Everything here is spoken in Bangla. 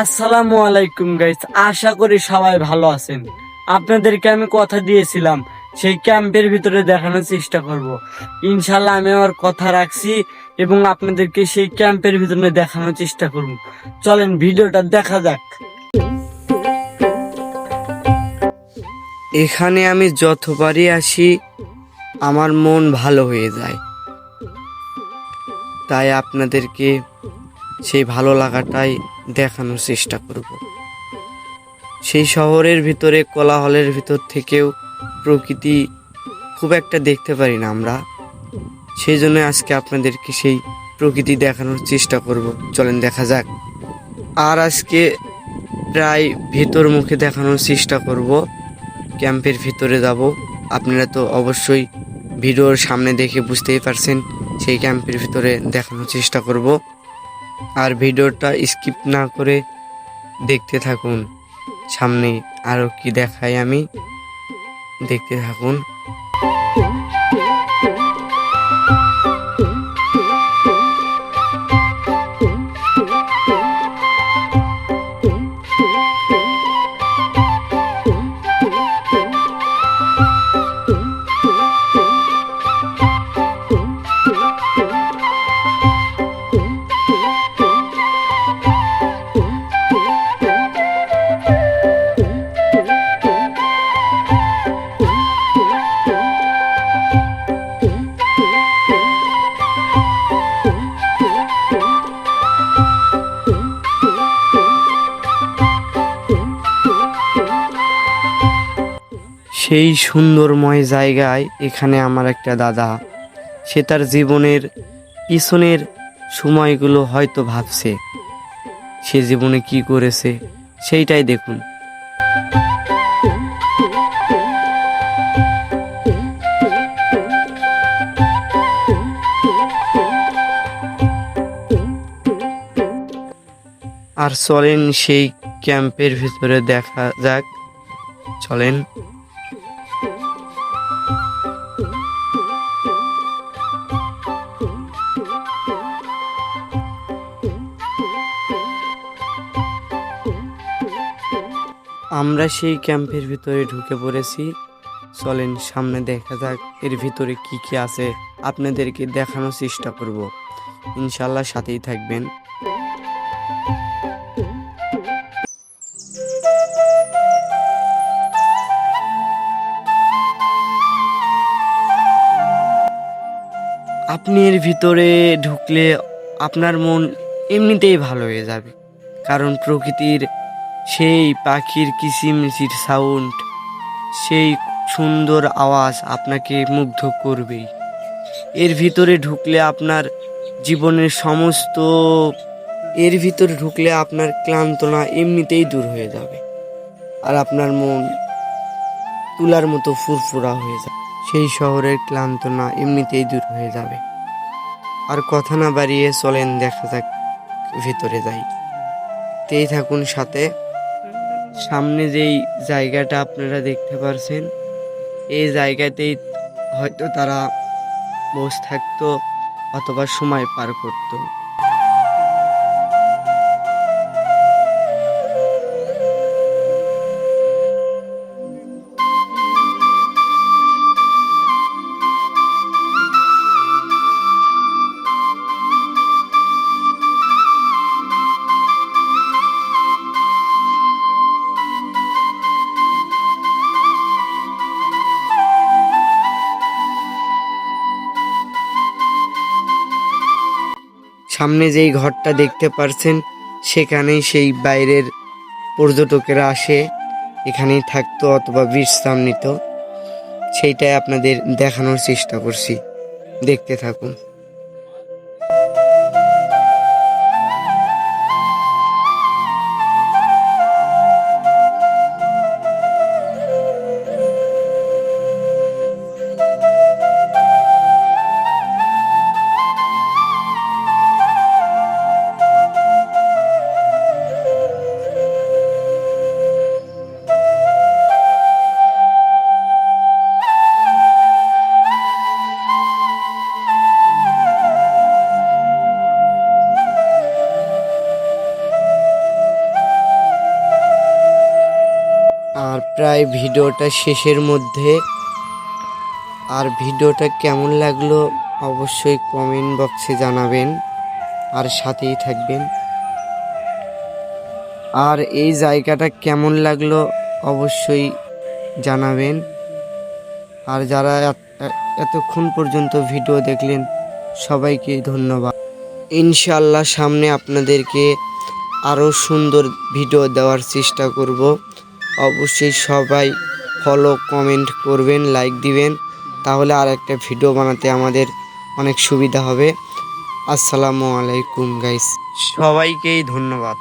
আসসালামু আলাইকুম গাইস, আশা করি সবাই ভালো আছেন। আপনাদেরকে আমি কথা দিয়েছিলাম সেই ক্যাম্পের ভিতরে দেখানোর চেষ্টা করব। ইনশাল্লাহ আমি আমার কথা রাখছি এবং আপনাদেরকে সেই ক্যাম্পের ভিতরে দেখানোর চেষ্টা করব। চলেন ভিডিওটা দেখা যাক। এখানে আমি যতবারই আসি আমার মন ভালো হয়ে যায়, তাই আপনাদেরকে সেই ভালো লাগাটাই দেখানোর চেষ্টা করব। সেই শহরের ভিতরে কোলাহলের ভিতর থেকেও প্রকৃতি খুব একটা দেখতে পারি না আমরা, সেই জন্য আজকে আপনাদেরকে সেই প্রকৃতি দেখানোর চেষ্টা করব। চলেন দেখা যাক। আর আজকে প্রায় ভেতর মুখে দেখানোর চেষ্টা করব, ক্যাম্পের ভিতরে যাব। আপনারা তো অবশ্যই ভিডিওর সামনে দেখে বুঝতেই পারছেন সেই ক্যাম্পের ভিতরে দেখানোর চেষ্টা করব। আর ভিডিওটা স্কিপ না করে দেখতে থাকুন, সামনে আরো কি দেখাই আমি, দেখতে থাকুন। সেই সুন্দরময় জায়গায় এখানে আমার একটা দাদা, সে তার জীবনের পিছনের সময়গুলো হয়তো ভাবছে সে জীবনে কি করেছে, সেইটাই দেখুন। আর চলেন সেই ক্যাম্পের ভিতরে দেখা যাক, চলেন। আমরা সেই ক্যাম্পের ভিতরে ঢুকে পড়েছি, চলেন সামনে দেখা যাক এর ভিতরে কি কি আছে, আপনাদেরকে দেখানোর চেষ্টা করব। ইনশাল্লাহ সাথেই থাকবেন। আপনি এর ভিতরে ঢুকলে আপনার মন এমনিতেই ভালো হয়ে যাবে, কারণ প্রকৃতির সেই পাখির কিচিরমিচির সাউন্ড, সেই সুন্দর আওয়াজ আপনাকে মুগ্ধ করবেই। এর ভিতরে ঢুকলে আপনার জীবনের সমস্ত, এর ভিতরে ঢুকলে আপনার ক্লান্তনা এমনিতেই দূর হয়ে যাবে, আর আপনার মন তুলার মতো ফুরফুরা হয়ে যাবে। সেই শহরের ক্লান্তনা এমনিতেই দূর হয়ে যাবে। আর কথা না বাড়িয়ে চলেন দেখা যাক, ভিতরে যাই, তেই থাকুন সাথে। সামনে যেই জায়গাটা আপনারা দেখতে পারছেন, এই জায়গাতেই হয়তো তারা বসে থাকতো অথবা সময় পার করতো। সামনে যেই ঘরটা দেখতে পারছেন, সেখানেই সেই বাইরের পর্যটকেরা আসে, এখানেই থাকতো অথবা বিশ্রাম নিত। সেইটাই আপনাদের দেখানোর চেষ্টা করছি, দেখতে থাকুন। প্রায় ভিডিওটা শেষের মধ্যে। আর ভিডিওটা কেমন লাগলো অবশ্যই কমেন্ট বক্সে জানাবেন আর সাথেই থাকবেন। আর এই জায়গাটা কেমন লাগলো অবশ্যই জানাবেন। আর যারা এতক্ষণ পর্যন্ত ভিডিও দেখলেন সবাইকে ধন্যবাদ। ইনশাআল্লাহ সামনে আপনাদেরকে আরও সুন্দর ভিডিও দেওয়ার চেষ্টা করব। অবশ্যই সবাই ফলো কমেন্ট করবেন, লাইক দিবেন, তাহলে আর একটা ভিডিও বানাতে আমাদের অনেক সুবিধা হবে। আসসালামু আলাইকুম গাইস, সবাইকেই ধন্যবাদ।